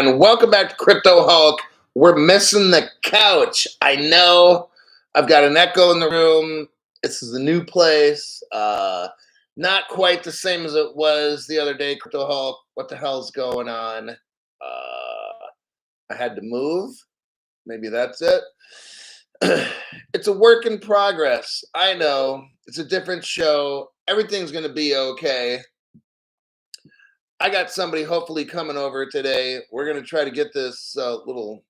and welcome back to Crypto Hulk. We're missing the couch. I know I've got an echo in the room. This is a new place. Not quite the same as it was the other day, Crypto Hulk. What the hell's going on? I had to move. Maybe that's it. It's a work in progress. I know. It's a different show. Everything's going to be okay. I got somebody hopefully coming over today. We're going to try to get this little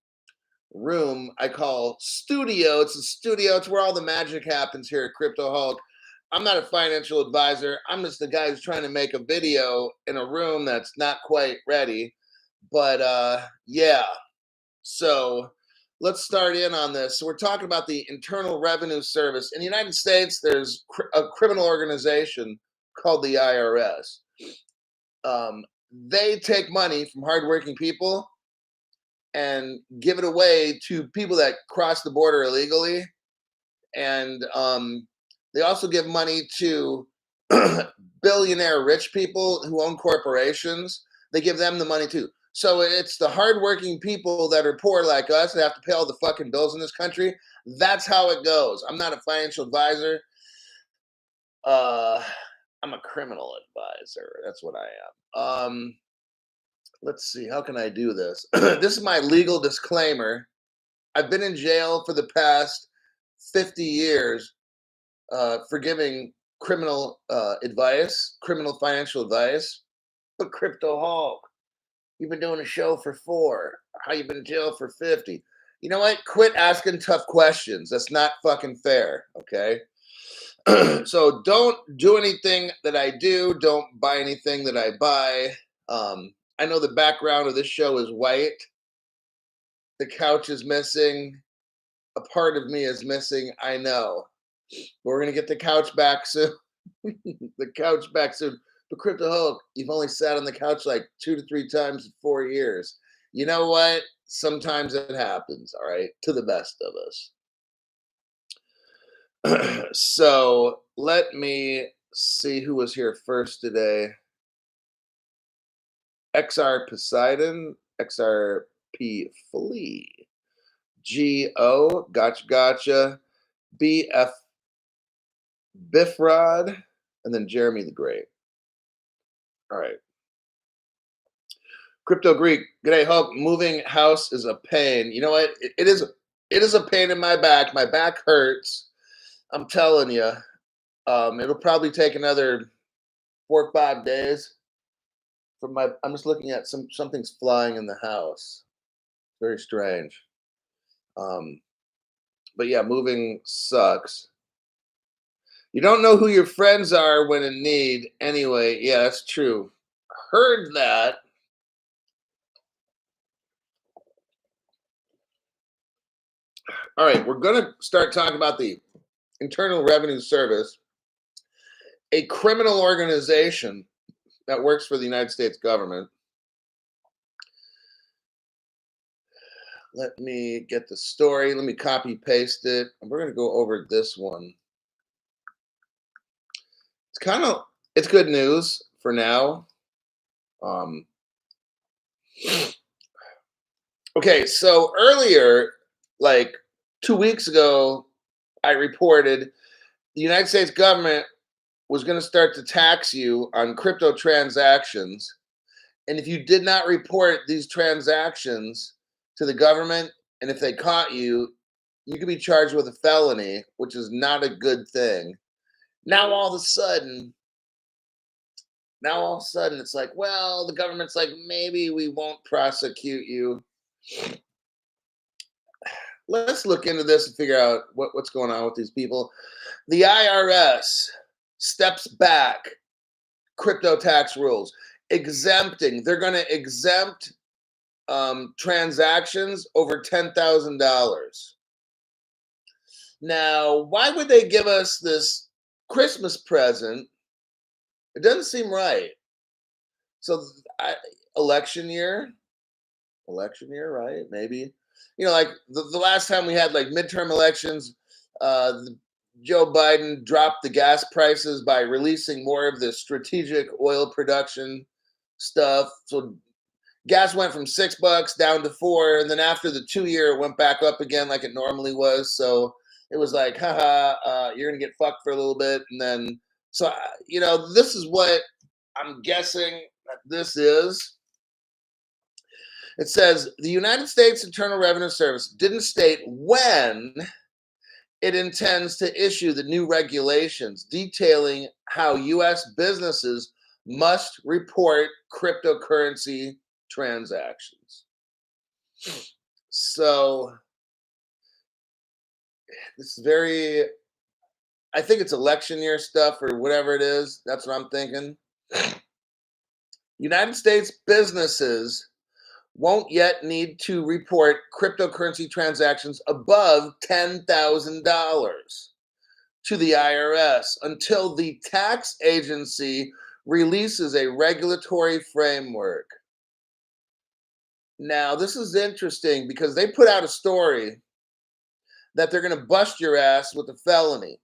room I call studio. It's a studio. It's where all the magic happens here at Crypto Hulk. I'm not a financial advisor. I'm just the guy who's trying to make a video in a room that's not quite ready. But yeah, so let's start in on this. So we're talking about the Internal Revenue Service. In the United States, there's a criminal organization called the IRS. They take money from hardworking people and give it away to people that cross the border illegally. And they also give money to billionaire rich people who own corporations. They give them the money too. So it's the hardworking people that are poor like us that have to pay all the fucking bills in this country. That's how it goes. I'm not a financial advisor. I'm a criminal advisor. That's what I am. Let's see. How can I do this? This is my legal disclaimer. I've been in jail for the past 50 years for giving criminal advice, criminal financial advice. But Crypto Hulk, you've been doing a show for 4. How you been in jail for 50? You know what? Quit asking tough questions. That's not fucking fair. Okay. So don't do anything that I do. Don't buy anything that I buy. I know the background of this show is white. The couch is missing. A part of me is missing. I know. But we're going to get the couch back soon. The couch back soon. But Crypto Hulk, you've only sat on the couch like 2 to 3 times in 4 years. You know what? Sometimes it happens, all right? To the best of us. So let me see who was here first today. XR Poseidon, XRP Flea, GO, gotcha, BF Biffrod, and then Jeremy the Great. All right. Crypto Greek, g'day Hulk. Moving house is a pain. You know what? It is a pain in my back. My back hurts. I'm telling you. It'll probably take another 4 or 5 days. I'm just looking at something's flying in the house. Very strange. But yeah, moving sucks. You don't know who your friends are when in need. Anyway, yeah, that's true. Heard that. All right, we're going to start talking about the Internal Revenue Service, a criminal organization that works for the United States government. Let me get the story. Let me copy paste it. And we're going to go over this one. It's good news for now. Okay, so earlier, like 2 weeks ago, I reported the United States government was going to start to tax you on crypto transactions. And if you did not report these transactions to the government, and if they caught you, you could be charged with a felony, which is not a good thing. Now all of a sudden, it's like, well, the government's like, maybe we won't prosecute you. Let's look into this and figure out what's going on with these people. The IRS steps back crypto tax rules, exempting. They're going to exempt transactions over $10,000. Now, why would they give us this Christmas present? It doesn't seem right. So, election year, right? Maybe. You know, like the last time we had like midterm elections, Joe Biden dropped the gas prices by releasing more of the strategic oil production stuff. So, gas went from $6 down to $4, and then after the 2 year, it went back up again like it normally was. So it was like, haha, you're gonna get fucked for a little bit, and then so this is what I'm guessing that this is. It says the United States Internal Revenue Service didn't state when it intends to issue the new regulations detailing how U.S. businesses must report cryptocurrency transactions. So this is I think it's election year stuff or whatever it is. That's what I'm thinking. United States businesses won't yet need to report cryptocurrency transactions above $10,000 to the IRS until the tax agency releases a regulatory framework. Now, this is interesting because they put out a story that they're going to bust your ass with a felony.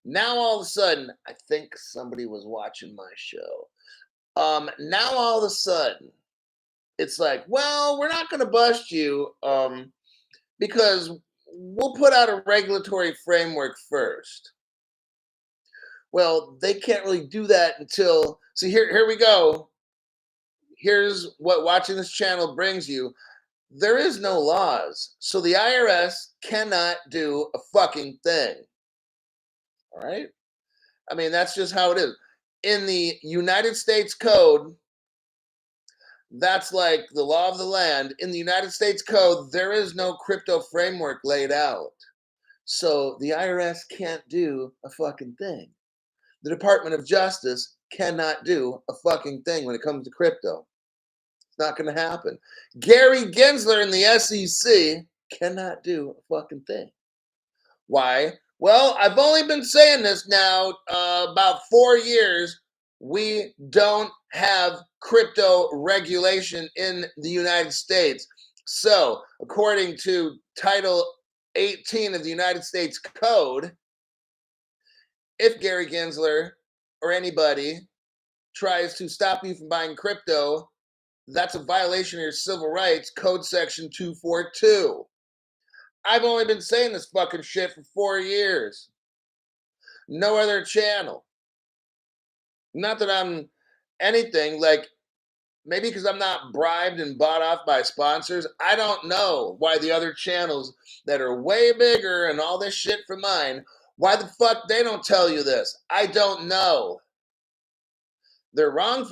Now, all of a sudden, I think somebody was watching my show. Now, all of a sudden, it's like, well, we're not going to bust you because we'll put out a regulatory framework first. Well, they can't really do that until, see, here we go. Here's what watching this channel brings you. There is no laws. So the IRS cannot do a fucking thing. All right? I mean, that's just how it is. In the United States Code, that's like the law of the land. In the United States Code, there is no crypto framework laid out. So the IRS can't do a fucking thing. The Department of Justice cannot do a fucking thing when it comes to crypto. It's not going to happen. Gary Gensler in the SEC cannot do a fucking thing. Why? Well, I've only been saying this now about 4 years. We don't have crypto regulation in the United States. So, according to Title 18 of the United States Code, if Gary Gensler or anybody tries to stop you from buying crypto, that's a violation of your civil rights, Code Section 242. I've only been saying this fucking shit for 4 years. No other channel. Not that I'm anything, like, maybe because I'm not bribed and bought off by sponsors. I don't know why the other channels that are way bigger and all this shit for mine, why the fuck they don't tell you this? I don't know. They're wrong.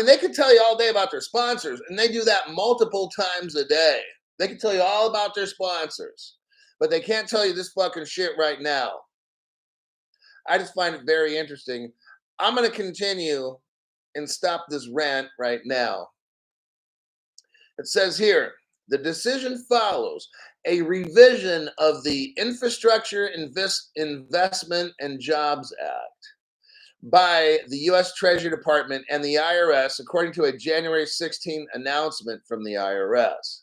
They could tell you all day about their sponsors, and they do that multiple times a day. They can tell you all about their sponsors, but they can't tell you this fucking shit right now. I just find it very interesting. I'm going to continue and stop this rant right now. It says here, the decision follows a revision of the Infrastructure Investment and Jobs Act by the U.S. Treasury Department and the IRS, according to a January 16 announcement from the IRS.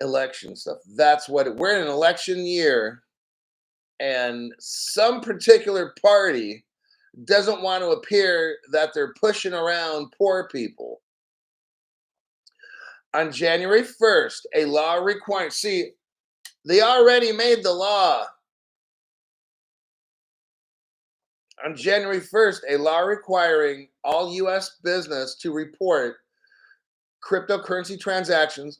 Election stuff. That's what we're in an election year, and some particular party doesn't want to appear that they're pushing around poor people. On January 1st, a law requiring, see, they already made the law. On January 1st, a law requiring all U.S. business to report cryptocurrency transactions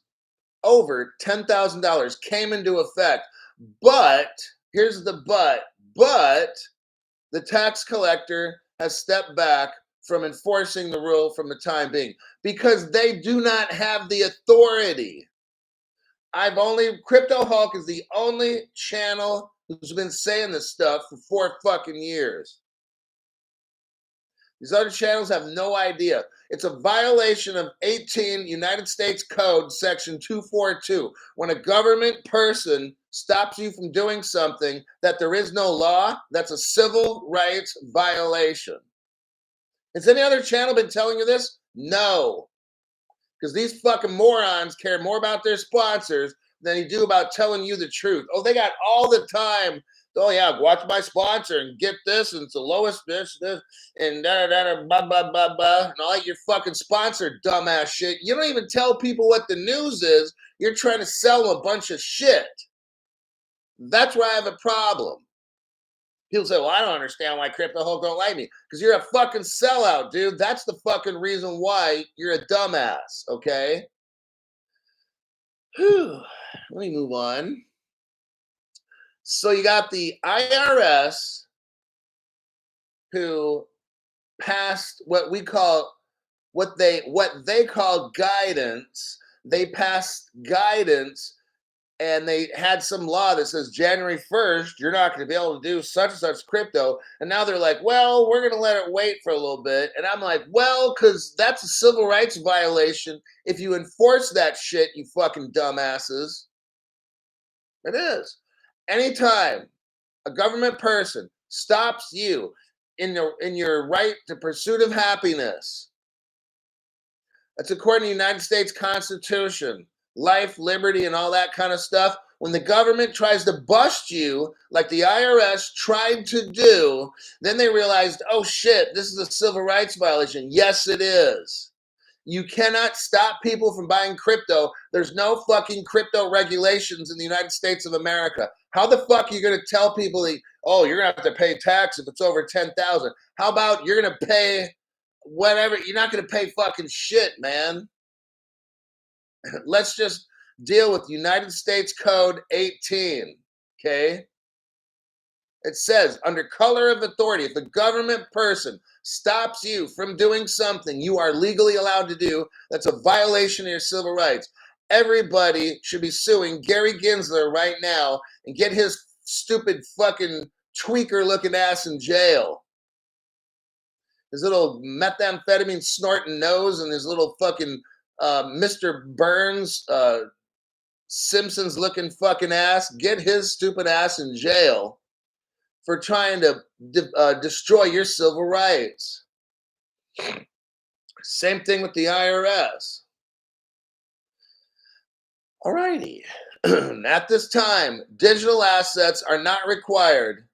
over $10,000 came into effect. But, here's the but the tax collector has stepped back from enforcing the rule from the time being because they do not have the authority. Crypto Hulk is the only channel who's been saying this stuff for 4 fucking years. These other channels have no idea. It's a violation of 18 United States Code Section 242. When a government person stops you from doing something that there is no law, that's a civil rights violation. Has any other channel been telling you this? No. Because these fucking morons care more about their sponsors than they do about telling you the truth. Oh, they got all the time. Oh yeah, watch my sponsor and get this, and it's the lowest this, and blah blah blah blah, and all your fucking sponsor dumbass shit. You don't even tell people what the news is. You're trying to sell them a bunch of shit. That's where I have a problem. People say, well, I don't understand why Crypto Hulk don't like me. Because you're a fucking sellout, dude. That's the fucking reason why you're a dumbass, okay? Whew. Let me move on. So you got the IRS who passed what they call guidance. They passed guidance, and they had some law that says January 1st, you're not going to be able to do such and such crypto. And now they're like, well, we're going to let it wait for a little bit. And I'm like, well, because that's a civil rights violation if you enforce that shit, you fucking dumbasses. It is. Anytime a government person stops you in your right to pursuit of happiness, that's according to the United States Constitution, life, liberty, and all that kind of stuff. When the government tries to bust you, like the IRS tried to do, then they realized, oh shit, this is a civil rights violation. Yes, it is. You cannot stop people from buying crypto. There's no fucking crypto regulations in the United States of America. How the fuck are you going to tell people that, oh, you're going to have to pay tax if it's over 10,000? How about you're going to pay whatever? You're not going to pay fucking shit, man. Let's just deal with United States Code 18, okay? It says, under color of authority, if a government person stops you from doing something you are legally allowed to do, that's a violation of your civil rights. Everybody should be suing Gary Gensler right now and get his stupid fucking tweaker-looking ass in jail. His little methamphetamine snorting nose and his little fucking Mr. Burns, Simpsons looking fucking ass, get his stupid ass in jail for trying to destroy your civil rights. Same thing with the IRS. Alrighty. At this time, digital assets are not required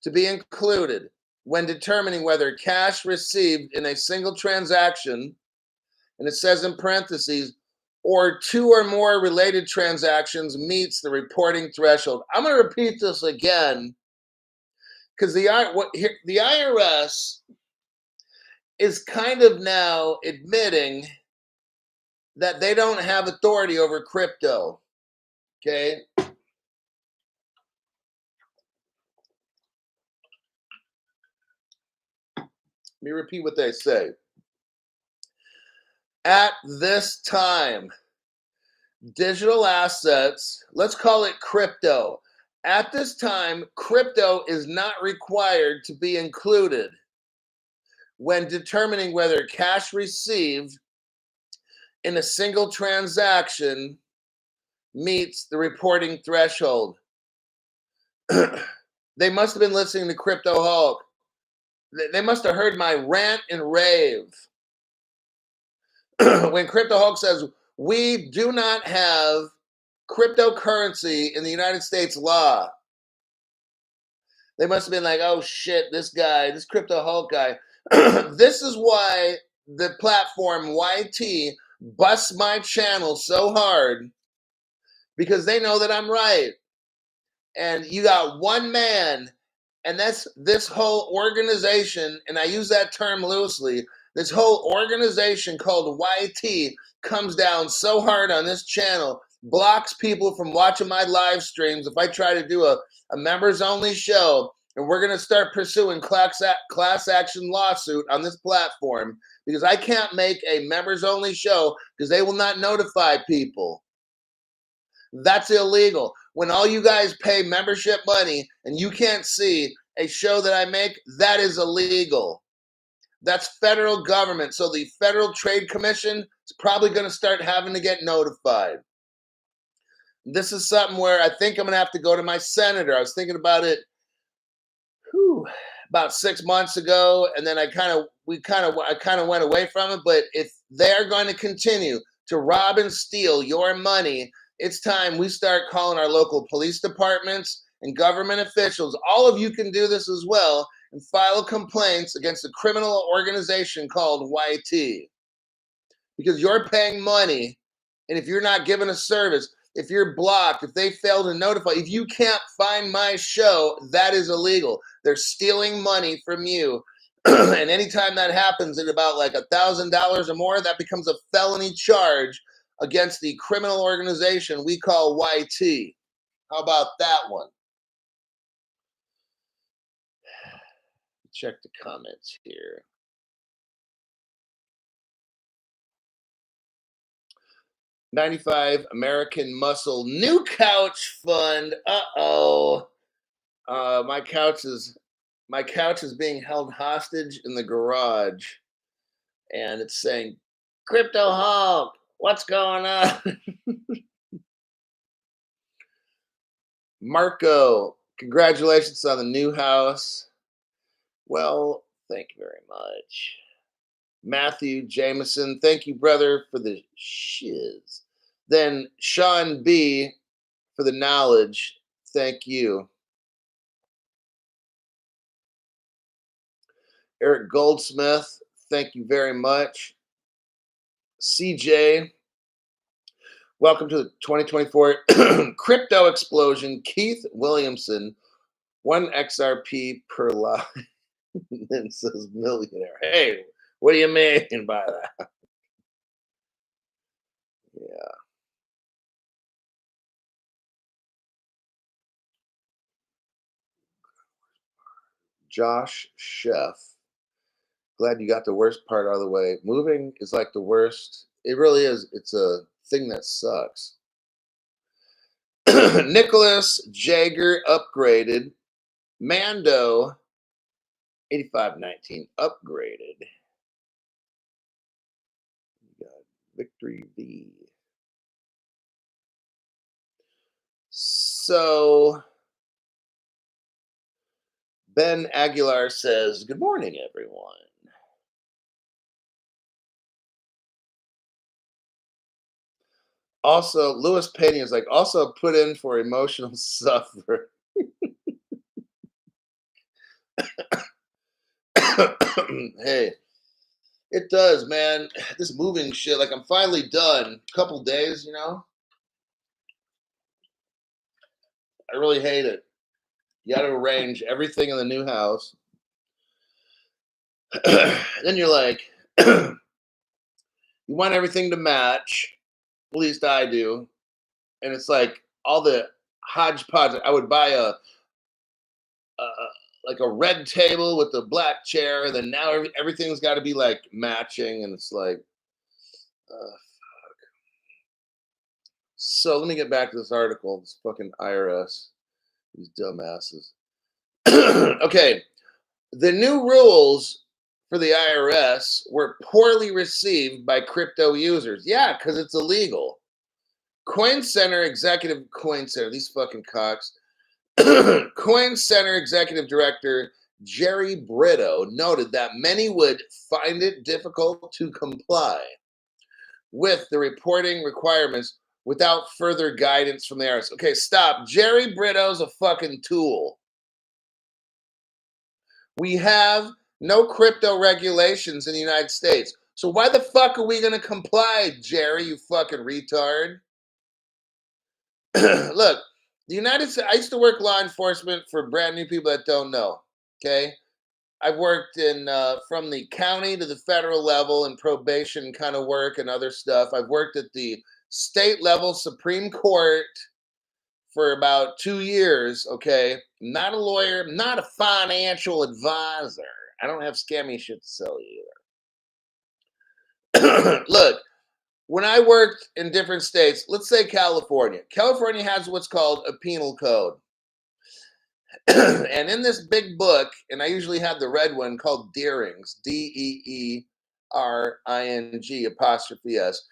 to be included when determining whether cash received in a single transaction, and it says in parentheses, or two or more related transactions meets the reporting threshold. I'm going to repeat this again because the IRS is kind of now admitting that they don't have authority over crypto. Okay? Let me repeat what they say. At this time, digital assets, let's call it crypto. At this time, crypto is not required to be included when determining whether cash received in a single transaction meets the reporting threshold. They must have been listening to Crypto Hulk. They must have heard my rant and rave. When Crypto Hulk says, we do not have cryptocurrency in the United States law. They must have been like, oh shit, this Crypto Hulk guy. This is why the platform YT busts my channel so hard, because they know that I'm right. And you got one man, and that's this whole organization, and I use that term loosely, this whole organization called YT comes down so hard on this channel, blocks people from watching my live streams if I try to do a members only show, and we're going to start pursuing class action lawsuit on this platform because I can't make a members only show because they will not notify people. That's illegal. When all you guys pay membership money and you can't see a show that I make, that is illegal. That's federal government. So the Federal Trade Commission is probably going to start having to get notified. This is something where I think I'm going to have to go to my senator. I was thinking about it about 6 months ago, and then I kind of went away from it. But if they're going to continue to rob and steal your money, it's time we start calling our local police departments and government officials, all of you can do this as well, and file complaints against a criminal organization called YT. Because you're paying money, and if you're not given a service, if you're blocked, if they fail to notify, if you can't find my show, that is illegal. They're stealing money from you. And anytime that happens at about like $1,000 or more, that becomes a felony charge against the criminal organization we call YT. How about that one? Check the comments here. $95 American Muscle new couch fund. My couch is being held hostage in the garage, and it's saying, "Crypto Hulk, what's going on?" Marco, congratulations on the new house. Well, thank you very much. Matthew Jameson, thank you, brother, for the shiz. Then Sean B for the knowledge. Thank you. Eric Goldsmith, thank you very much. CJ, welcome to the 2024 crypto explosion. Keith Williamson, 1 XRP per line. Then says millionaire. Hey, what do you mean by that? Yeah. Josh Chef, glad you got the worst part out of the way. Moving is like the worst. It really is. It's a thing that sucks. Nicholas Jagger upgraded. Mando 8519 upgraded. We got Victory V. So Ben Aguilar says, "Good morning, everyone." Also, Louis Pena is like, also put in for emotional suffer. Hey, it does, man. This moving shit, like I'm finally done. Couple days, you know? I really hate it. You got to arrange everything in the new house. Then you're like, you want everything to match. At least I do. And it's like all the hodgepodge. I would buy a like a red table with a black chair, and then now everything's got to be like matching, and it's like, fuck. So let me get back to this article. This fucking IRS, these dumbasses. Okay, the new rules for the IRS were poorly received by crypto users. Yeah, because it's illegal. Coin Center these fucking cocks. Coin Center Executive Director Jerry Brito noted that many would find it difficult to comply with the reporting requirements without further guidance from the IRS. Okay, stop. Jerry Brito's a fucking tool. We have no crypto regulations in the United States. So why the fuck are we going to comply, Jerry, you fucking retard? Look, the United States, I used to work law enforcement for brand new people that don't know. Okay. I've worked in from the county to the federal level in probation kind of work and other stuff. I've worked at the state level Supreme Court for about 2 years. Okay. Not a lawyer, not a financial advisor. I don't have scammy shit to sell you either. Look, when I worked in different states, let's say California has what's called a penal code. And in this big book, and I usually have the red one called Deering's, Deering apostrophe S.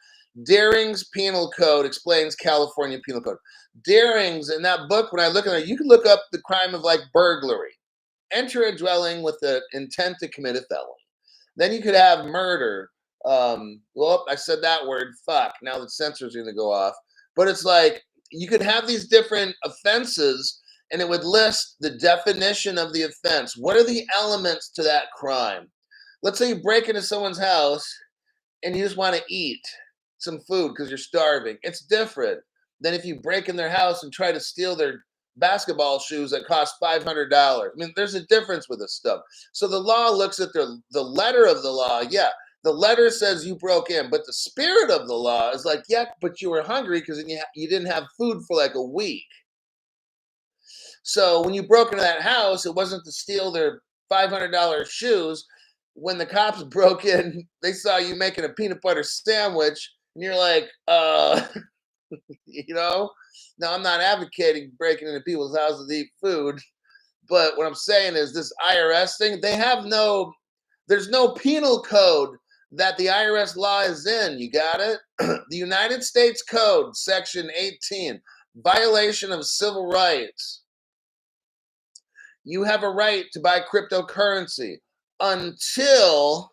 Deering's penal code explains California penal code. Deering's, in that book, when I look at it, you can look up the crime of like burglary. Enter a dwelling with the intent to commit a felony. Then you could have murder. Well, I said that word, fuck. Now the censor's going to go off. But it's like, you could have these different offenses, and it would list the definition of the offense. What are the elements to that crime? Let's say you break into someone's house and you just want to eat some food because you're starving. It's different than if you break in their house and try to steal their basketball shoes that cost $500. I mean, there's a difference with this stuff. So the law looks at the letter of the law. Yeah, the letter says you broke in, but the spirit of the law is like, yeah, but you were hungry because you didn't have food for like a week. So when you broke into that house, it wasn't to steal their $500 shoes. When the cops broke in, they saw you making a peanut butter sandwich, and you're like, you know, now I'm not advocating breaking into people's houses to eat food, but what I'm saying is this IRS thing, there's no penal code that the IRS law is in. You got it? The United States Code, Section 18, violation of civil rights. You have a right to buy cryptocurrency until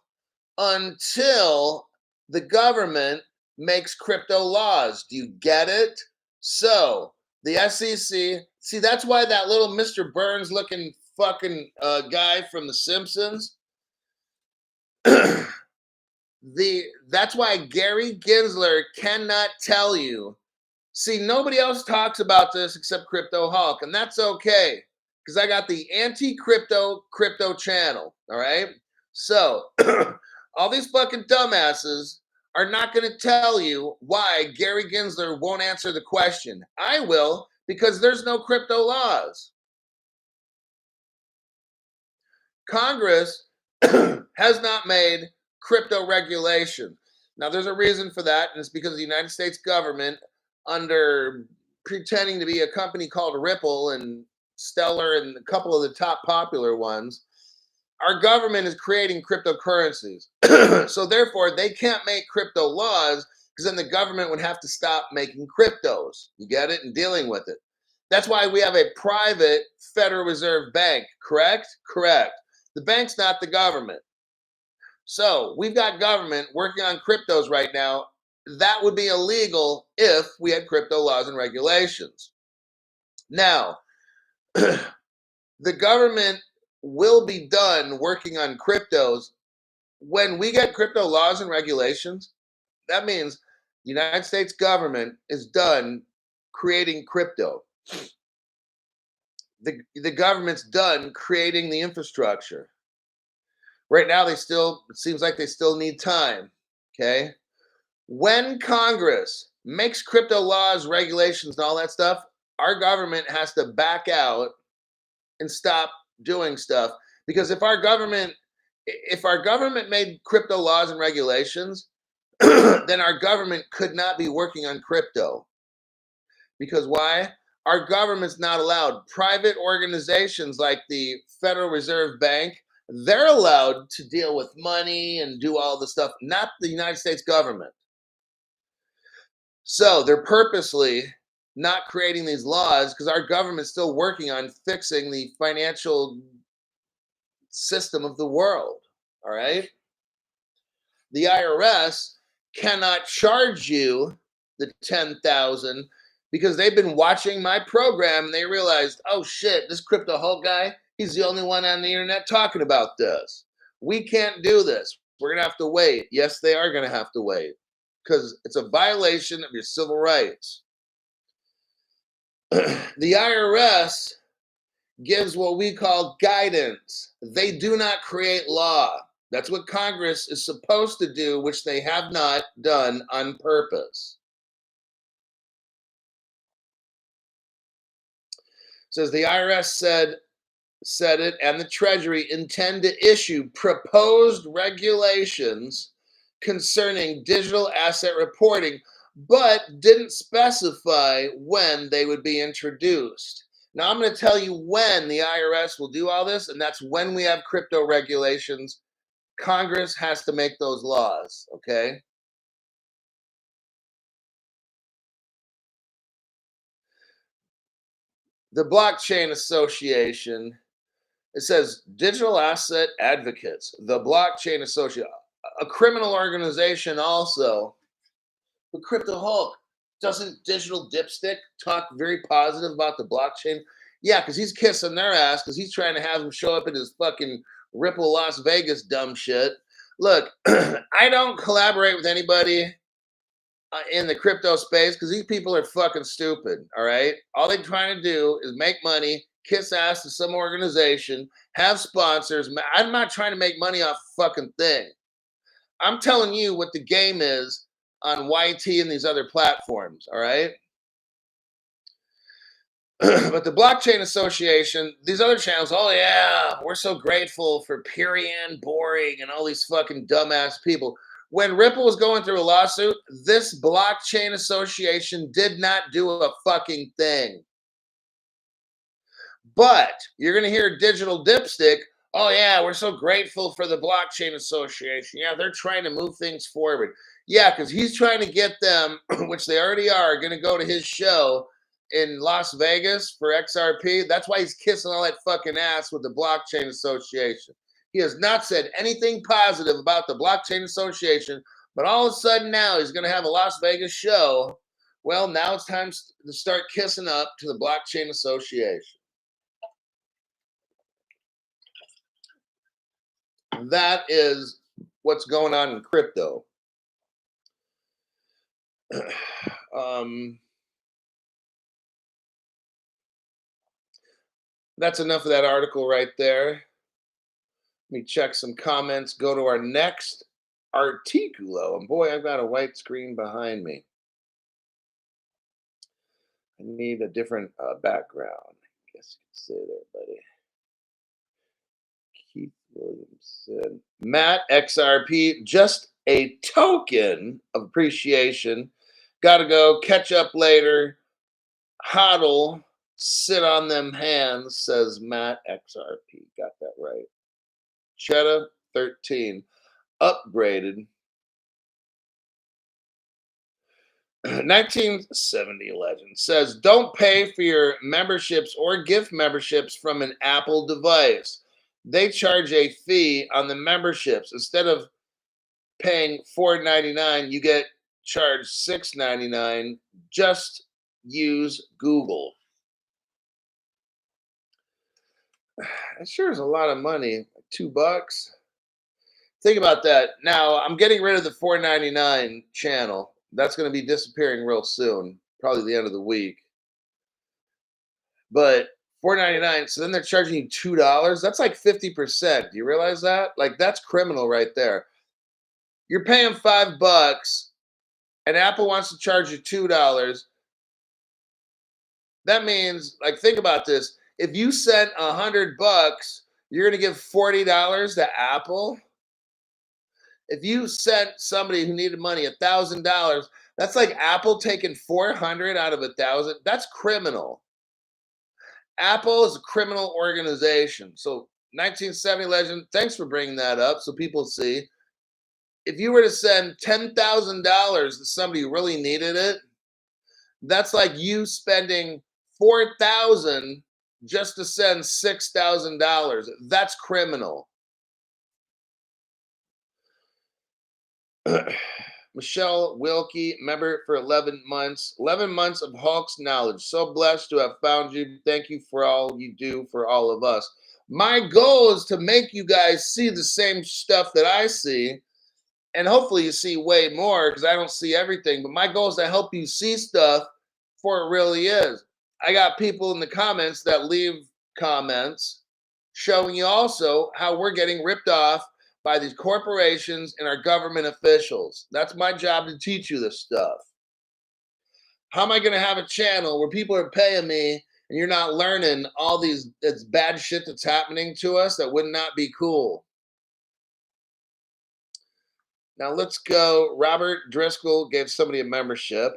the government makes crypto laws. Do you get it? So the SEC, see, that's why that little Mr. Burns looking fucking guy from The Simpsons, that's why Gary Gensler cannot tell you. See, nobody else talks about this except Crypto Hulk, and that's okay, because I got the anti-crypto channel, all right? So all these fucking dumbasses are not going to tell you why Gary Gensler won't answer the question. I will, because there's no crypto laws. Congress has not made crypto regulation. Now, there's a reason for that, and it's because the United States government, under pretending to be a company called Ripple and Stellar and a couple of the top popular ones, our government is creating cryptocurrencies. So therefore, they can't make crypto laws, because then the government would have to stop making cryptos. You get it? And dealing with it. That's why we have a private Federal Reserve Bank, correct? Correct. The bank's not the government. So we've got government working on cryptos right now. That would be illegal if we had crypto laws and regulations. Now, the government will be done working on cryptos when we get crypto laws and regulations. That means the United States government is done creating crypto. The government's done creating the infrastructure. Right now, it seems like they still need time, okay? When Congress makes crypto laws, regulations, and all that stuff, our government has to back out and stop doing stuff. Because if our government made crypto laws and regulations, then our government could not be working on crypto. Because why? Our government's not allowed. Private organizations like the Federal Reserve Bank, they're allowed to deal with money and do all the stuff, not the United States government. So they're purposely not creating these laws because our government's still working on fixing the financial system of the world. All right. The IRS cannot charge you the $10,000 because they've been watching my program and they realized, oh shit, this Crypto Hulk guy, he's the only one on the internet talking about this. We can't do this. We're going to have to wait. Yes, they are going to have to wait because it's a violation of your civil rights. The IRS gives what we call guidance. They do not create law. That's what Congress is supposed to do, which they have not done on purpose. It says the IRS said it, and the Treasury intend to issue proposed regulations concerning digital asset reporting, but didn't specify when they would be introduced. Now, I'm going to tell you when the IRS will do all this, and that's when we have crypto regulations. Congress has to make those laws, okay? The Blockchain Association, it says digital asset advocates, the Blockchain Association, a criminal organization also. But Crypto Hulk, doesn't Digital Dipstick talk very positive about the blockchain? Yeah, because he's kissing their ass because he's trying to have them show up in his fucking Ripple Las Vegas dumb shit. Look, I don't collaborate with anybody in the crypto space because these people are fucking stupid. All right. All they're trying to do is make money, kiss ass to some organization, have sponsors. I'm not trying to make money off a fucking thing. I'm telling you what the game is on YT and these other platforms. All right. But the Blockchain Association, these other channels, oh yeah, we're so grateful for Perian Boring and all these fucking dumbass people. When Ripple was going through a lawsuit, this Blockchain Association did not do a fucking thing. But you're going to hear Digital Dipstick, oh yeah, we're so grateful for the Blockchain Association. Yeah, they're trying to move things forward. Yeah, because he's trying to get them, which they already are, going to go to his show in Las Vegas for XRP. That's why he's kissing all that fucking ass with the Blockchain Association. He has not said anything positive about the Blockchain Association, but all of a sudden now he's going to have a Las Vegas show. Well, now it's time to start kissing up to the Blockchain Association. That is what's going on in crypto. That's enough of that article right there. Let me check some comments, go to our next articulo. And boy, I've got a white screen behind me. I need a different background. I guess you could say there, buddy. Keith Williamson. Matt XRP, just a token of appreciation. Gotta go. Catch up later. Hodl. Sit on them hands, says Matt XRP. Got that right. Cheddar 13. Upgraded. 1970 legend says, don't pay for your memberships or gift memberships from an Apple device. They charge a fee on the memberships. Instead of paying $4.99, you get charged $6.99. Just use Google. That sure is a lot of money. $2. Think about that. Now, I'm getting rid of the $4.99 channel. That's going to be disappearing real soon, probably the end of the week. But $4.99, so then they're charging you $2. That's like 50%. Do you realize that? Like, that's criminal right there. You're paying $5, and Apple wants to charge you $2. That means, like, think about this. If you sent $100, you're going to give $40 to Apple. If you sent somebody who needed money $1,000, that's like Apple taking 400 out of 1,000. That's criminal. Apple is a criminal organization. So 1970 legend, thanks for bringing that up so people see. If you were to send $10,000 to somebody who really needed it, that's like you spending $4,000 just to send $6,000. That's criminal. Michelle Wilkie, member for 11 months. 11 months of Hawk's knowledge. So blessed to have found you. Thank you for all you do for all of us. My goal is to make you guys see the same stuff that I see. And hopefully you see way more because I don't see everything. But my goal is to help you see stuff for it really is. I got people in the comments that leave comments showing you also how we're getting ripped off by these corporations and our government officials. That's my job to teach you this stuff. How am I going to have a channel where people are paying me and you're not learning all these bad shit that's happening to us? That would not be cool. Now let's go. Robert Driscoll gave somebody a membership,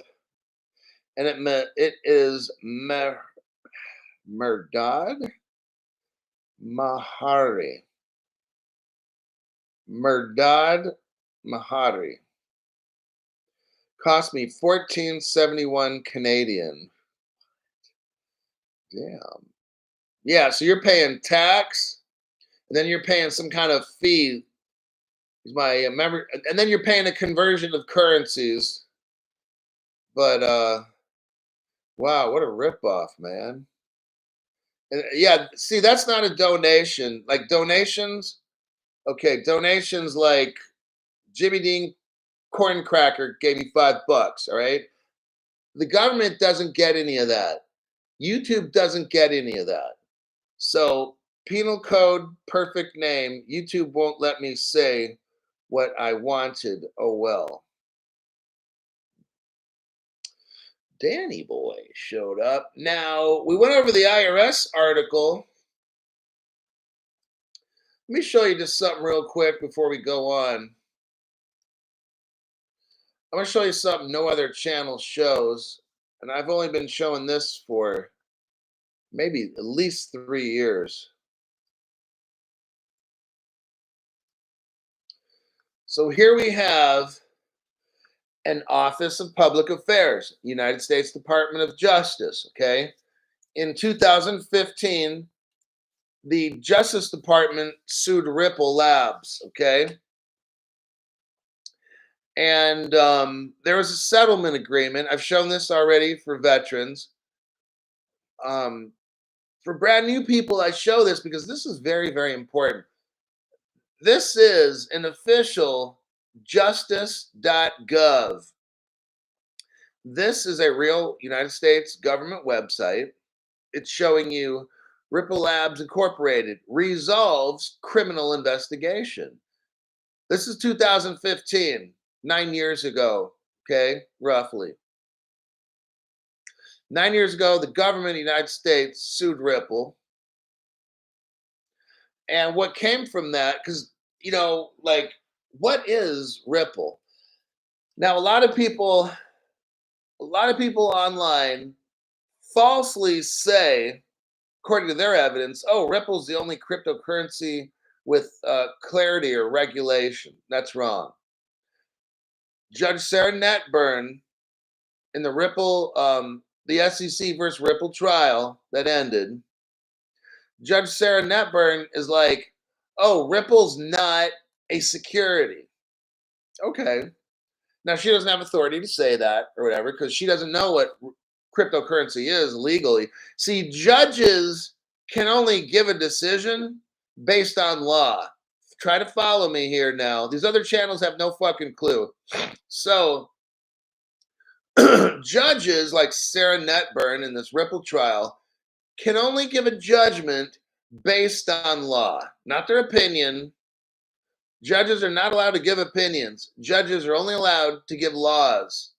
and it is Merdad Mahari. Merdad Mahari. Cost me $14.71 Canadian. Damn. Yeah, so you're paying tax, and then you're paying some kind of fee. My member, and then you're paying a conversion of currencies. But wow, what a ripoff, man. Yeah, see, that's not a donation. Like donations, okay, donations like Jimmy Dean Corn Cracker gave me $5. All right, the government doesn't get any of that. YouTube doesn't get any of that. So, penal code, perfect name. YouTube won't let me say what I wanted. Oh well. Danny Boy showed up. Now, we went over the IRS article. Let me show you just something real quick before we go on. I'm going to show you something no other channel shows. And I've only been showing this for maybe at least 3 years. So here we have an Office of Public Affairs, United States Department of Justice, okay? In 2015, the Justice Department sued Ripple Labs, okay? And there was a settlement agreement. I've shown this already for veterans. For brand new people, I show this because this is very, very important. This is an official justice.gov. This is a real United States government website. It's showing you Ripple Labs Incorporated resolves criminal investigation. This is 2015, 9 years ago, okay, roughly. 9 years ago, the government of the United States sued Ripple. And what came from that, because, like, what is Ripple? Now, a lot of people online falsely say, according to their evidence, oh, Ripple's the only cryptocurrency with clarity or regulation. That's wrong. Judge Sarah Netburn in the the SEC versus Ripple trial that ended, Judge Sarah Netburn is like, oh, Ripple's not a security. Okay. Now, she doesn't have authority to say that or whatever because she doesn't know what cryptocurrency is legally. See, judges can only give a decision based on law. Try to follow me here now. These other channels have no fucking clue. So, judges like Sarah Netburn in this Ripple trial can only give a judgment based on law, not their opinion. Judges are not allowed to give opinions. Judges are only allowed to give laws.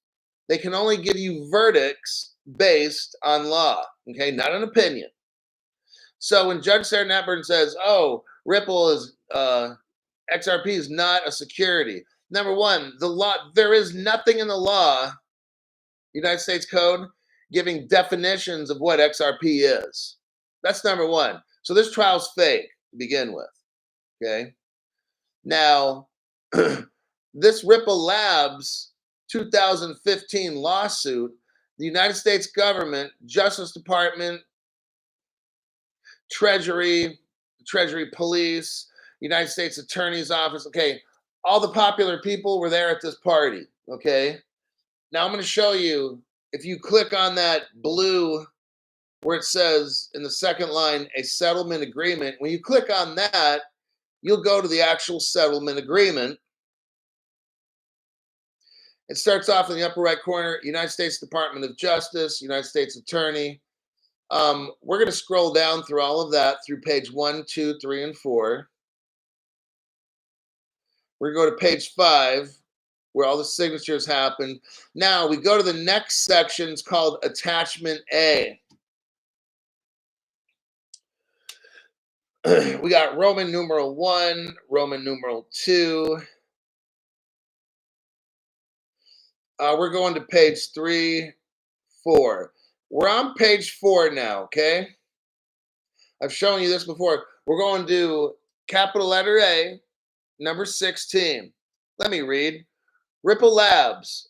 They can only give you verdicts based on law, okay, not an opinion. So when Judge Sarah Netburn says, oh, Ripple is, XRP is not a security. Number one, there is nothing in the law, United States Code, giving definitions of what XRP is. That's number one. So this trial's fake to begin with, okay? Now, this Ripple Labs 2015 lawsuit, the United States government, Justice Department, Treasury Police, United States Attorney's Office, okay, all the popular people were there at this party, okay? Now I'm going to show you, if you click on that blue where it says in the second line, a settlement agreement, when you click on that, you'll go to the actual settlement agreement. It starts off in the upper right corner, United States Department of Justice, United States Attorney. We're going to scroll down through all of that through page 1, 2, 3, and 4. We're going to go to page 5, where all the signatures happen. Now we go to the next section. It's called Attachment A. We got Roman numeral 1, Roman numeral 2. We're going to page 3, 4. We're on page 4 now, okay? I've shown you this before. We're going to capital letter A, number 16. Let me read. Ripple Labs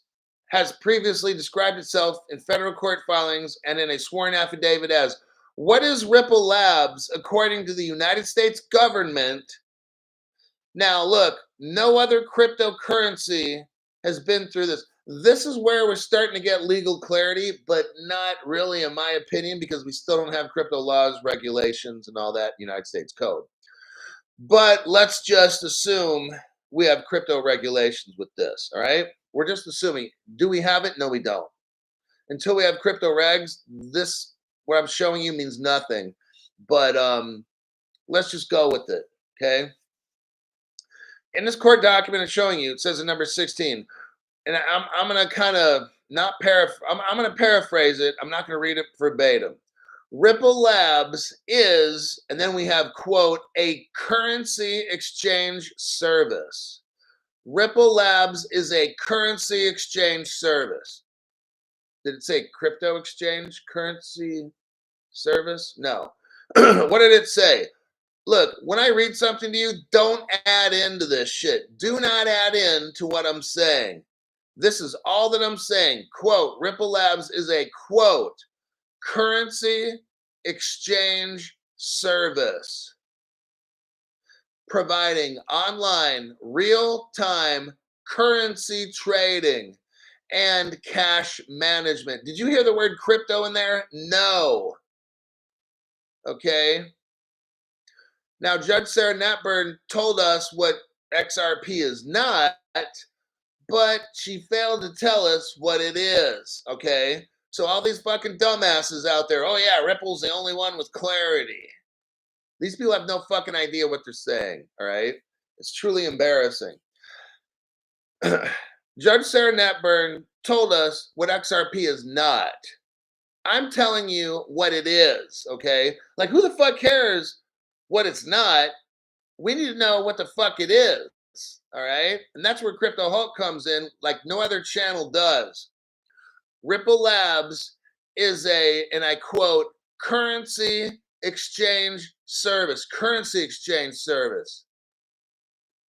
has previously described itself in federal court filings and in a sworn affidavit as, what is Ripple Labs according to the United States government? Now, look, no other cryptocurrency has been through this. This is where we're starting to get legal clarity, but not really, in my opinion, because we still don't have crypto laws, regulations, and all that United States code. But let's just assume we have crypto regulations with this, all right? We're just assuming. Do we have it? No, we don't. Until we have crypto regs, this, what I'm showing you, means nothing. But let's just go with it, okay? In this court document it's showing you, it says in number 16, and I'm going to kind of not I'm going to paraphrase it. I'm not going to read it verbatim. Ripple Labs is, and then we have, quote, a currency exchange service. Ripple Labs is a currency exchange service. Did it say crypto exchange currency service? No. What did it say? Look, when I read something to you, don't add into this shit. Do not add in to what I'm saying. This is all that I'm saying. Quote, Ripple Labs is a, quote, currency exchange service providing online real-time currency trading and cash management. Did you hear the word crypto in there? No. Okay. Now, Judge Sarah Natburn told us what XRP is not, but she failed to tell us what it is, okay? So all these fucking dumbasses out there, oh yeah, Ripple's the only one with clarity. These people have no fucking idea what they're saying, all right? It's truly embarrassing. Judge Sarah Natburn told us what XRP is not. I'm telling you what it is, okay? Like, who the fuck cares what it's not? We need to know what the fuck it is, all right? And that's where Crypto Hulk comes in, like no other channel does. Ripple Labs is a, and I quote, currency exchange service. Currency exchange service.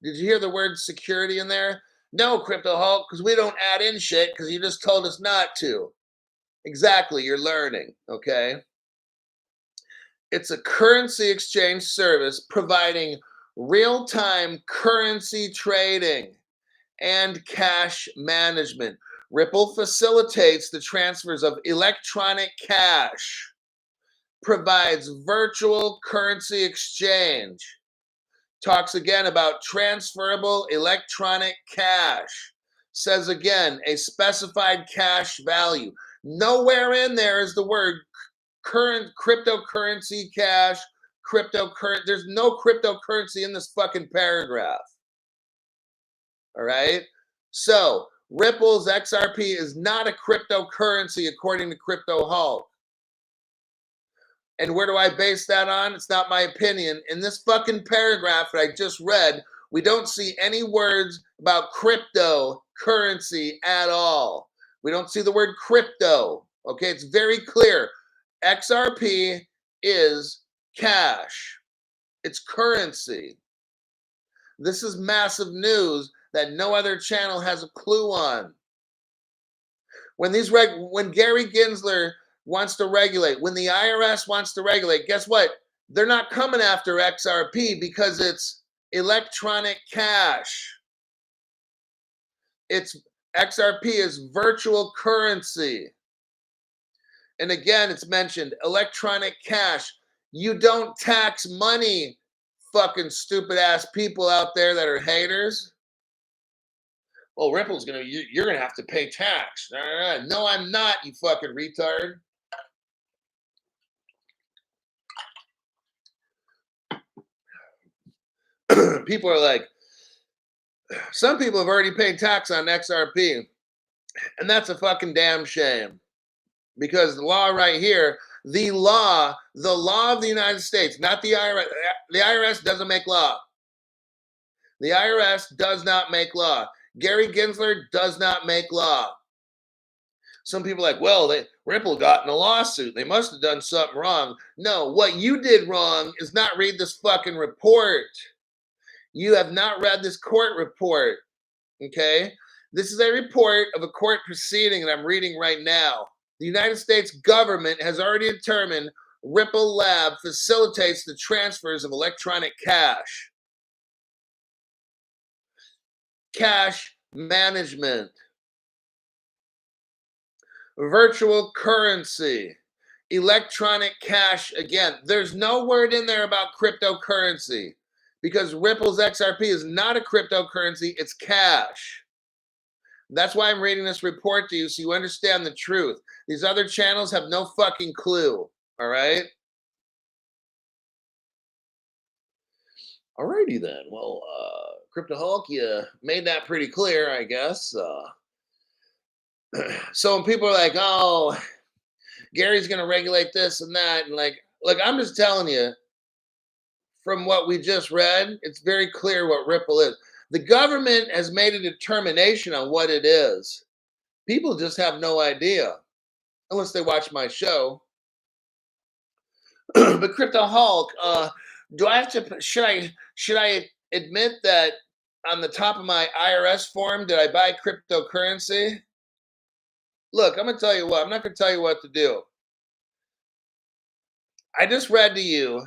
Did you hear the word security in there? No, Crypto Hulk, because we don't add in shit because you just told us not to. Exactly, you're learning, okay? It's a currency exchange service providing real-time currency trading and cash management. Ripple facilitates the transfers of electronic cash, provides virtual currency exchange, talks again about transferable electronic cash, says again, a specified cash value. Nowhere in there is the word current cryptocurrency cash, cryptocurrency. There's no cryptocurrency in this fucking paragraph. All right? So, Ripple's XRP is not a cryptocurrency according to Crypto Hulk. And where do I base that on? It's not my opinion. In this fucking paragraph that I just read, we don't see any words about cryptocurrency at all. We don't see the word crypto. Okay, it's very clear. XRP is cash. It's currency. This is massive news that no other channel has a clue on. When Gary Gensler wants to regulate, when the IRS wants to regulate, guess what? They're not coming after XRP because it's electronic cash. XRP is virtual currency. And again, it's mentioned electronic cash. You don't tax money, fucking stupid ass people out there that are haters. Well, Ripple's you're gonna have to pay tax. No, I'm not, you fucking retard. People are like, some people have already paid tax on XRP, and that's a fucking damn shame. Because the law right here, the law of the United States, not the IRS. The IRS doesn't make law. The IRS does not make law. Gary Gensler does not make law. Some people are like, well, Ripple got in a lawsuit. They must have done something wrong. No, what you did wrong is not read this fucking report. You have not read this court report, okay? This is a report of a court proceeding that I'm reading right now. The United States government has already determined Ripple Lab facilitates the transfers of electronic cash. Cash management. Virtual currency, electronic cash. Again, there's no word in there about cryptocurrency because Ripple's XRP is not a cryptocurrency, it's cash. That's why I'm reading this report to you so you understand the truth. These other channels have no fucking clue, all right? Alrighty then. Well, Crypto Hulk, you made that pretty clear, I guess. So when people are like, oh, Gary's going to regulate this and that, and like, look, I'm just telling you, from what we just read, it's very clear what Ripple is. The government has made a determination on what it is. People just have no idea unless they watch my show. But Crypto Hulk, do I have to? Should I admit that on the top of my IRS form did I buy cryptocurrency? Look, I'm gonna tell you what. I'm not gonna tell you what to do. I just read to you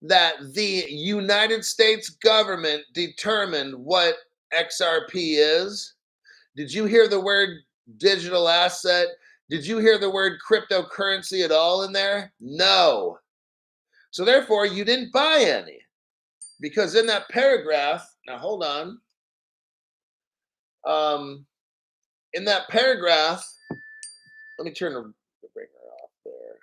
that the United States government determined what XRP is. Did you hear the word digital asset? Did you hear the word cryptocurrency at all in there? No. So therefore, you didn't buy any. Because in that paragraph, now hold on. In that paragraph, let me turn the bringer off there.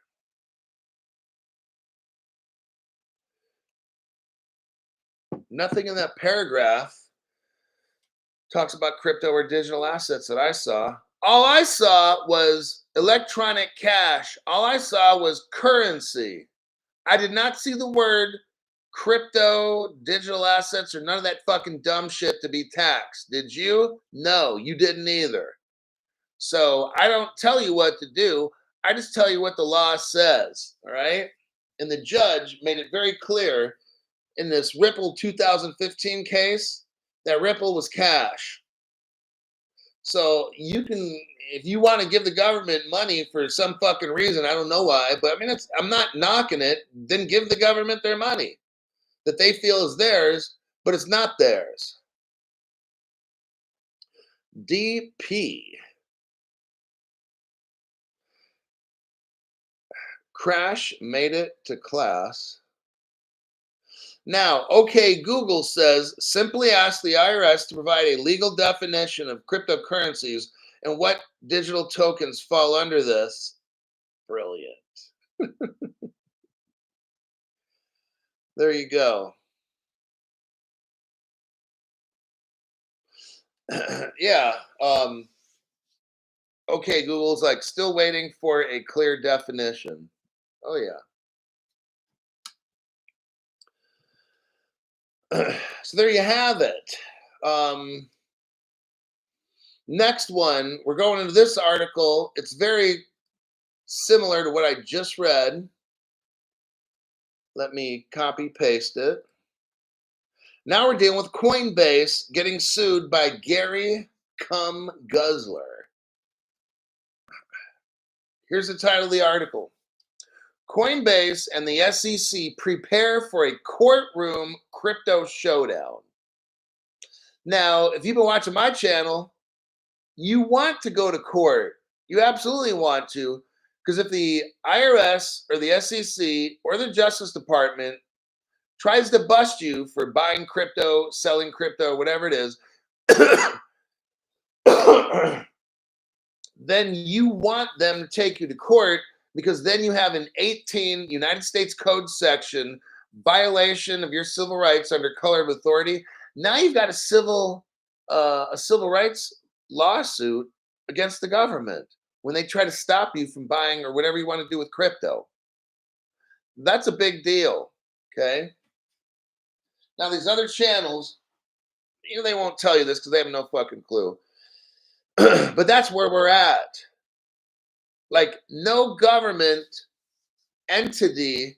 Nothing in that paragraph talks about crypto or digital assets that I saw. All I saw was electronic cash. All I saw was currency. I did not see the word crypto, digital assets, or none of that fucking dumb shit to be taxed. Did you? No, you didn't either. So I don't tell you what to do. I just tell you what the law says. All right. And the judge made it very clear in this Ripple 2015 case that Ripple was cash. So you can, if you want to give the government money for some fucking reason, I don't know why, but I mean, I'm not knocking it, then give the government their money that they feel is theirs, but it's not theirs. DP. Crash made it to class. Now, OK, Google says, simply ask the IRS to provide a legal definition of cryptocurrencies and what digital tokens fall under this. Brilliant. There you go. Yeah. OK, Google's like still waiting for a clear definition. Oh, yeah. So there you have it. Next one, we're going into this article. It's very similar to what I just read. Let me copy paste it. Now we're dealing with Coinbase getting sued by Gary Cum Guzzler. Here's the title of the article. Coinbase and the SEC prepare for a courtroom crypto showdown. Now, if you've been watching my channel, you want to go to court. You absolutely want to, because if the IRS or the SEC or the Justice Department tries to bust you for buying crypto, selling crypto, whatever it is, then you want them to take you to court, because then you have an 18 United States Code section violation of your civil rights under color of authority. Now you've got a civil rights lawsuit against the government when they try to stop you from buying or whatever you want to do with crypto. That's a big deal, okay? Now these other channels, they won't tell you this because they have no fucking clue. But that's where we're at. Like, no government entity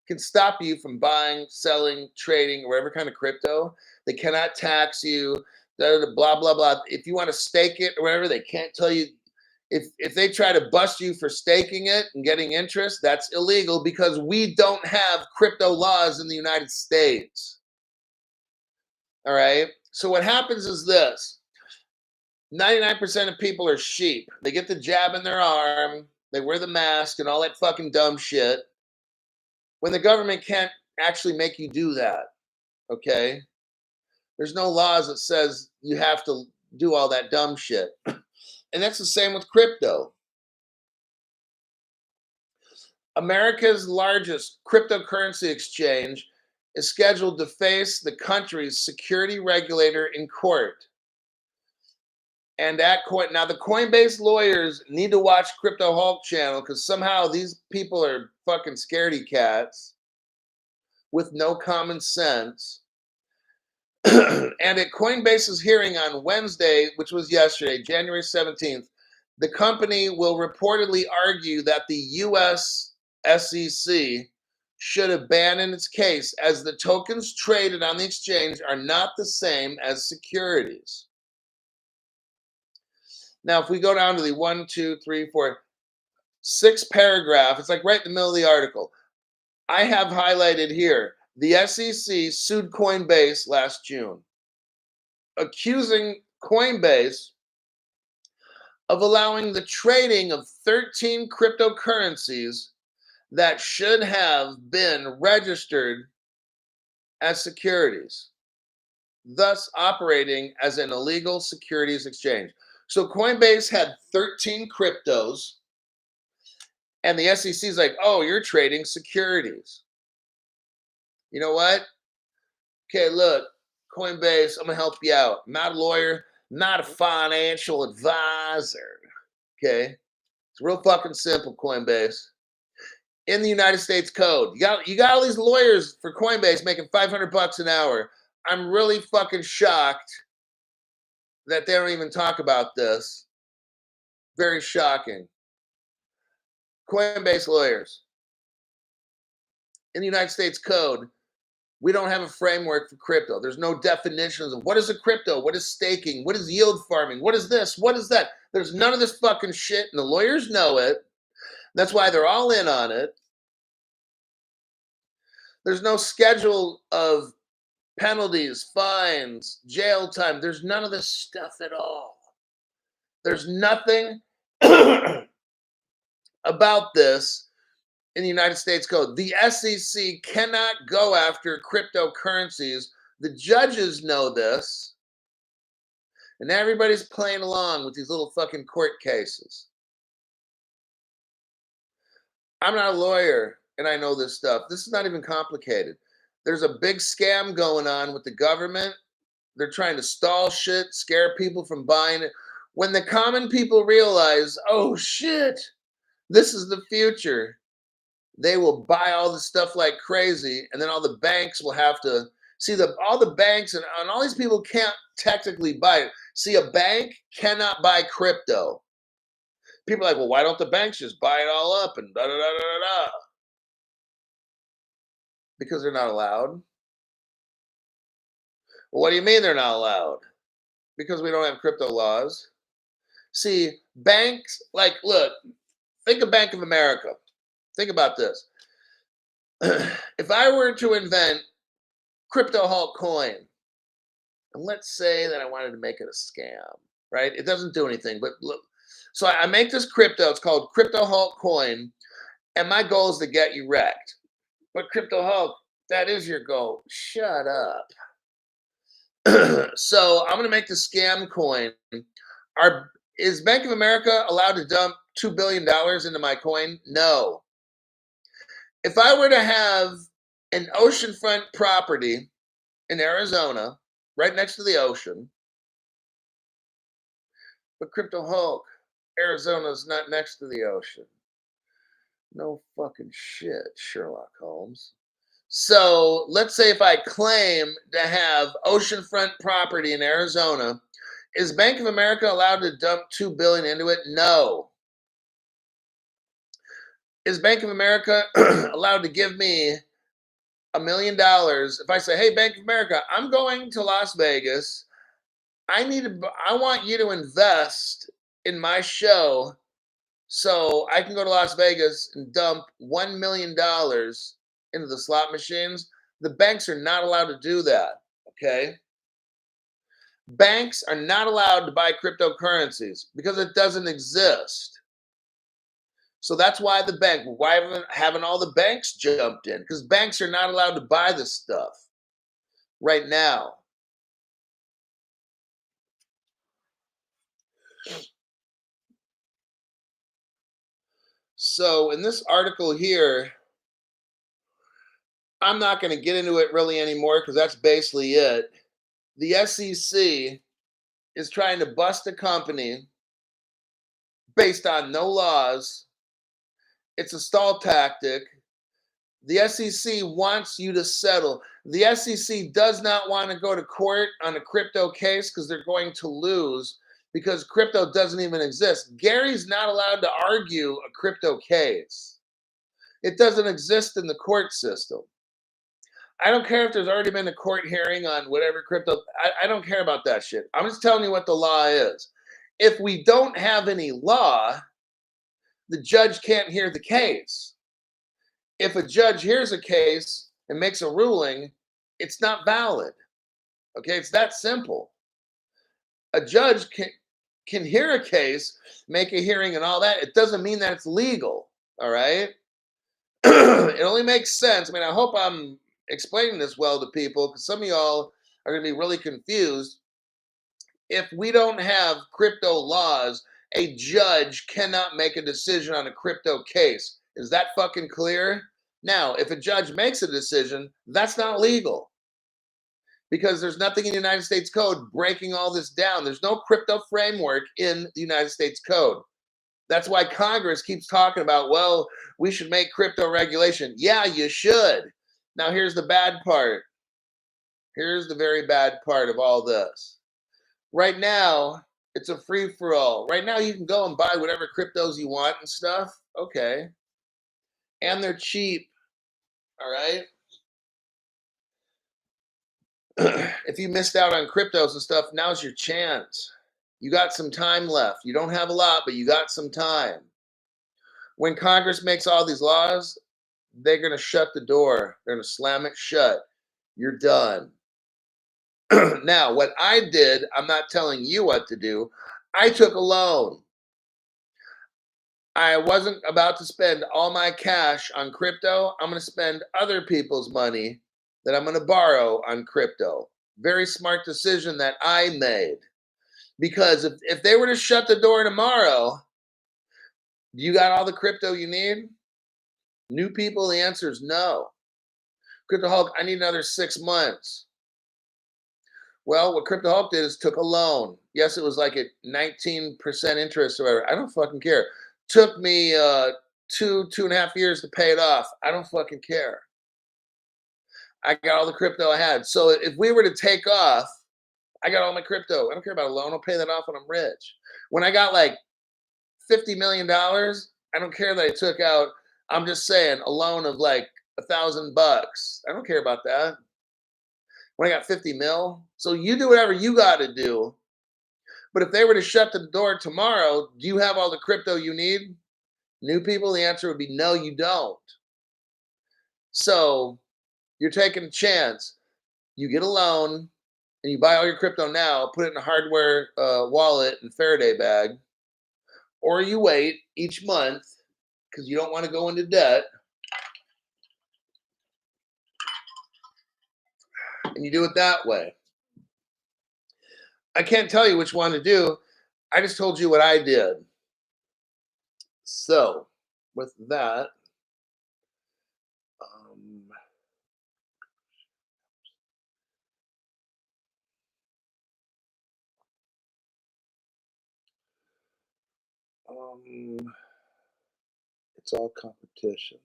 can stop you from buying, selling, trading, or whatever kind of crypto. They cannot tax you, blah, blah, blah. If you want to stake it or whatever, they can't tell you. If they try to bust you for staking it and getting interest, that's illegal because we don't have crypto laws in the United States. All right? So what happens is this. 99% of people are sheep. They get the jab in their arm, they wear the mask and all that fucking dumb shit. When the government can't actually make you do that, okay? There's no laws that says you have to do all that dumb shit. And that's the same with crypto. America's largest cryptocurrency exchange is scheduled to face the country's security regulator in court. And now the Coinbase lawyers need to watch Crypto Hulk channel because somehow these people are fucking scaredy cats with no common sense. And at Coinbase's hearing on Wednesday, which was yesterday, January 17th, the company will reportedly argue that the US SEC should abandon its case as the tokens traded on the exchange are not the same as securities. Now, if we go down to the 1, 2, 3, 4, 6 paragraph, it's like right in the middle of the article. I have highlighted here, the SEC sued Coinbase last June, accusing Coinbase of allowing the trading of 13 cryptocurrencies that should have been registered as securities, thus operating as an illegal securities exchange. So Coinbase had 13 cryptos, and the SEC is like, oh, you're trading securities. You know what? Okay, look, Coinbase, I'm going to help you out. I'm not a lawyer, not a financial advisor. Okay? It's real fucking simple, Coinbase. In the United States Code, you got all these lawyers for Coinbase making $500 an hour. I'm really fucking shocked that they don't even talk about this. Very shocking. Coinbase lawyers. In the United States Code, we don't have a framework for crypto. There's no definitions of what is a crypto, what is staking, what is yield farming, what is this, what is that. There's none of this fucking shit, and the lawyers know it. That's why they're all in on it. There's no schedule of penalties, fines, jail time. There's none of this stuff at all. There's nothing about this in the United States Code. The SEC cannot go after cryptocurrencies. The judges know this. And everybody's playing along with these little fucking court cases. I'm not a lawyer, and I know this stuff. This is not even complicated. There's a big scam going on with the government. They're trying to stall shit, scare people from buying it. When the common people realize, oh shit, this is the future, they will buy all this stuff like crazy, and then all the banks will have to see all the banks and all these people can't technically buy it. See, a bank cannot buy crypto. People are like, well, why don't the banks just buy it all up and da da da da da? Because they're not allowed. Well, what do you mean they're not allowed? Because we don't have crypto laws. See, banks, like, look, think of Bank of America. Think about this. If I were to invent Crypto Hulk coin, and let's say that I wanted to make it a scam, right? It doesn't do anything, but look. So I make this crypto, it's called Crypto Hulk coin, and my goal is to get you wrecked. But Crypto Hulk, that is your goal. Shut up. So I'm going to make the scam coin. Is Bank of America allowed to dump $2 billion into my coin? No. If I were to have an oceanfront property in Arizona, right next to the ocean, but Crypto Hulk, Arizona's not next to the ocean. No fucking shit, Sherlock Holmes. So let's say if I claim to have oceanfront property in Arizona, is Bank of America allowed to dump $2 billion into it? No. Is Bank of America allowed to give me $1 million if I say, hey, Bank of America, I'm going to Las Vegas. I want you to invest in my show so I can go to Las Vegas and dump $1 million into the slot machines. The banks are not allowed to do that, okay? Banks are not allowed to buy cryptocurrencies because it doesn't exist. So that's why haven't all the banks jumped in? Because banks are not allowed to buy this stuff right now. So in this article here, I'm not going to get into it really anymore because that's basically it. The SEC is trying to bust a company based on no laws. It's a stall tactic. The SEC wants you to settle. The SEC does not want to go to court on a crypto case because they're going to lose because crypto doesn't even exist. Gary's not allowed to argue a crypto case. It doesn't exist in the court system. I don't care if there's already been a court hearing on whatever crypto. I don't care about that shit. I'm just telling you what the law is. If we don't have any law, the judge can't hear the case. If a judge hears a case and makes a ruling, it's not valid. Okay, it's that simple. A judge can hear a case, make a hearing and all that. It doesn't mean that it's legal. All right. It only makes sense. I mean, I hope I'm explaining this well to people because some of y'all are going to be really confused. If we don't have crypto laws, a judge cannot make a decision on a crypto case. Is that fucking clear? Now, if a judge makes a decision, that's not legal because there's nothing in the United States Code breaking all this down. There's no crypto framework in the United States Code. That's why Congress keeps talking about, well, we should make crypto regulation. Yeah, you should. Now, here's the bad part. Here's the very bad part of all this. Right now, it's a free-for-all. Right now, you can go and buy whatever cryptos you want and stuff. Okay. And they're cheap. All right. If you missed out on cryptos and stuff, now's your chance. You got some time left. You don't have a lot, but you got some time. When Congress makes all these laws, they're going to shut the door. They're going to slam it shut. You're done. Now, what I did, I'm not telling you what to do. I took a loan. I wasn't about to spend all my cash on crypto. I'm going to spend other people's money that I'm going to borrow on crypto. Very smart decision that I made. Because if they were to shut the door tomorrow, you got all the crypto you need? New people, the answer is no. Crypto Hulk, I need another 6 months. Well, what Crypto Hulk did is took a loan. Yes, it was like at 19% interest or whatever. I don't fucking care. Took me 2.5 years to pay it off. I don't fucking care. I got all the crypto I had. So if we were to take off, I got all my crypto. I don't care about a loan. I'll pay that off when I'm rich. When I got like $50 million, I don't care that I took out, I'm just saying, a loan of like $1,000. I don't care about that. When I got 50 mil. So you do whatever you got to do. But if they were to shut the door tomorrow, do you have all the crypto you need? New people, the answer would be no, you don't. So you're taking a chance. You get a loan and you buy all your crypto now, put it in a hardware wallet and Faraday bag, or you wait each month because you don't want to go into debt. And you do it that way. I can't tell you which one to do. I just told you what I did. So, with that, it's all competition.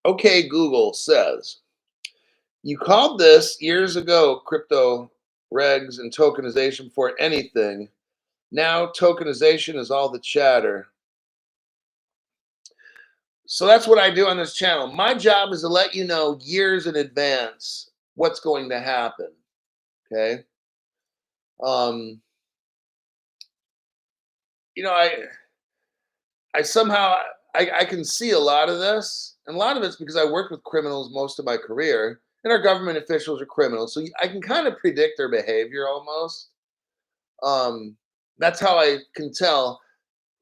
Okay, Google says, you called this years ago crypto regs and tokenization for anything. Now tokenization is all the chatter. So that's what I do on this channel. My job is to let you know years in advance what's going to happen. Okay. You know, I somehow I can see a lot of this, and a lot of it's because I worked with criminals most of my career, and our government officials are criminals. So I can kind of predict their behavior almost. Um, that's how I can tell.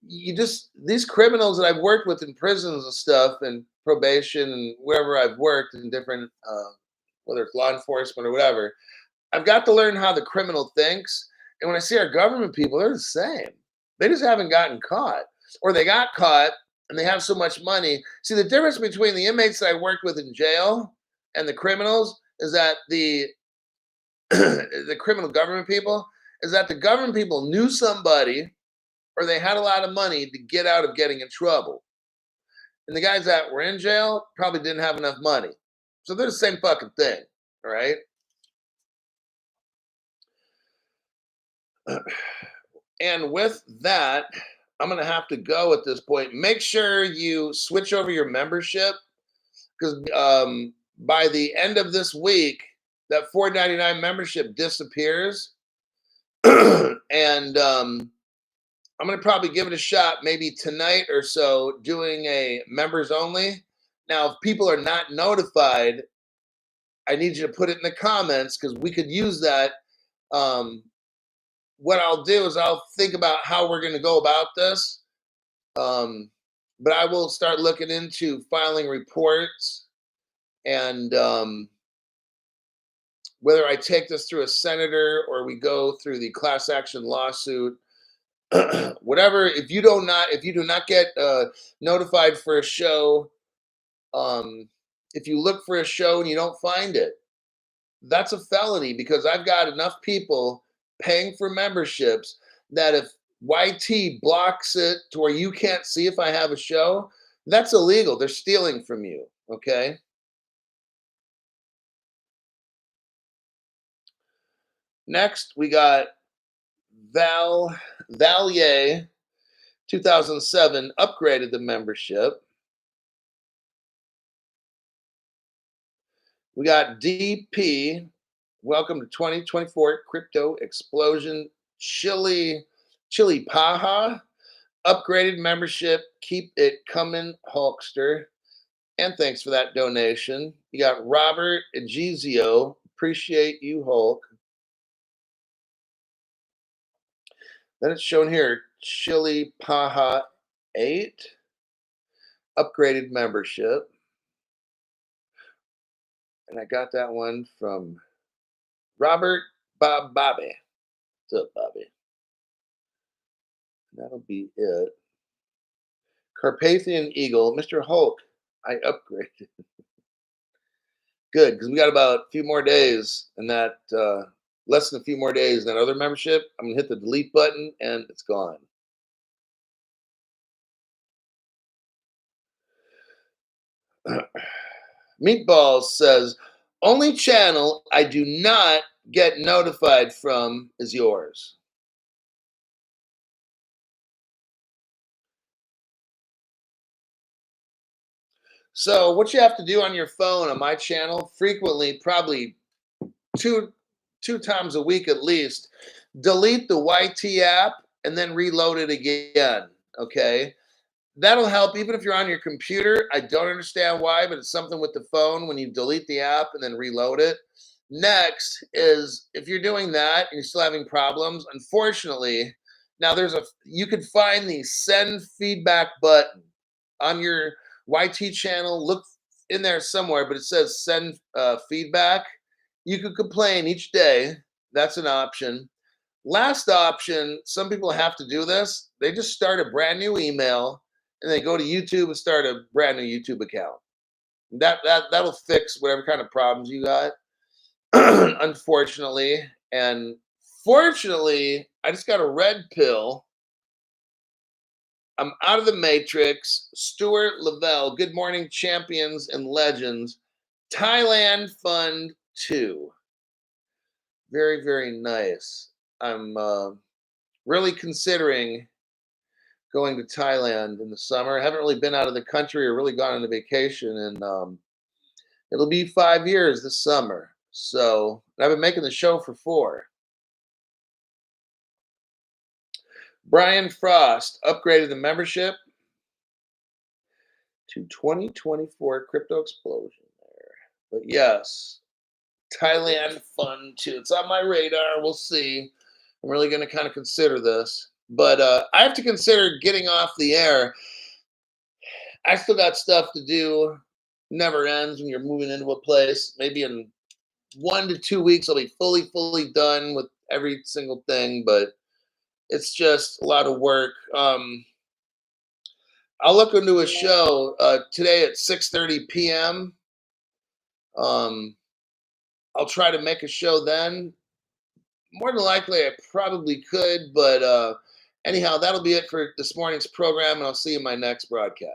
You just these criminals that I've worked with in prisons and stuff, and probation, and wherever I've worked in different, whether it's law enforcement or whatever. I've got to learn how the criminal thinks. And when I see our government people, they're the same. They just haven't gotten caught, or they got caught and they have so much money. See, the difference between the inmates that I worked with in jail and the criminals is that the criminal government people is that the government people knew somebody or they had a lot of money to get out of getting in trouble. And the guys that were in jail probably didn't have enough money. So they're the same fucking thing. All right. And with that, I'm going to have to go at this point. Make sure you switch over your membership because by the end of this week, that $4.99 membership disappears. And I'm going to probably give it a shot maybe tonight or so doing a members only. Now, if people are not notified, I need you to put it in the comments because we could use that. What I'll do is I'll think about how we're going to go about this. But I will start looking into filing reports and whether I take this through a senator or we go through the class action lawsuit. Whatever, if you do not get notified for a show, if you look for a show and you don't find it, that's a felony because I've got enough people paying for memberships that if YT blocks it to where you can't see if I have a show, that's illegal. They're stealing from you. Okay. Next, we got Valier 2007 upgraded the membership. We got DP. Welcome to 2024 Crypto Explosion. Chili Paha upgraded membership. Keep it coming, Hulkster. And thanks for that donation. You got Robert Egizio. Appreciate you, Hulk. Then it's shown here, Chili Paha 8. Upgraded membership. And I got that one from Robert Bobby. What's up, Bobby? That'll be it. Carpathian Eagle, Mr. Hulk, I upgraded. Good, because we got about a few more days, and that less than a few more days. That other membership, I'm gonna hit the delete button, and it's gone. Meatballs says, only channel I do not get notified from is yours. So what you have to do on your phone on my channel frequently, probably two times a week at least, delete the YT app and then reload it again. Okay. That'll help even if you're on your computer. I don't understand why, but it's something with the phone when you delete the app and then reload it. Next is if you're doing that and you're still having problems, unfortunately, now you could find the send feedback button on your YT channel. Look in there somewhere, but it says send feedback. You could complain each day. That's an option. Last option, some people have to do this. They just start a brand new email and they go to YouTube and start a brand new YouTube account. That'll fix whatever kind of problems you got. Unfortunately, and fortunately, I just got a red pill. I'm out of the matrix. Stuart Lavelle, good morning, champions and legends. Thailand Fund 2. Very, very nice. I'm really considering going to Thailand in the summer. I haven't really been out of the country or really gone on a vacation, and it'll be 5 years this summer. So I've been making the show for 4. Brian Frost upgraded the membership to 2024 Crypto Explosion there. But yes, Thailand fun too. It's on my radar. We'll see. I'm really going to kind of consider this, but I have to consider getting off the air. I still got stuff to do. Never ends when you're moving into a place. Maybe in 1 to 2 weeks, I'll be fully done with every single thing, but it's just a lot of work. I'll look into a show today at 6:30 p.m. Um, I'll try to make a show then. More than likely, I probably could, but anyhow, that'll be it for this morning's program, and I'll see you in my next broadcast.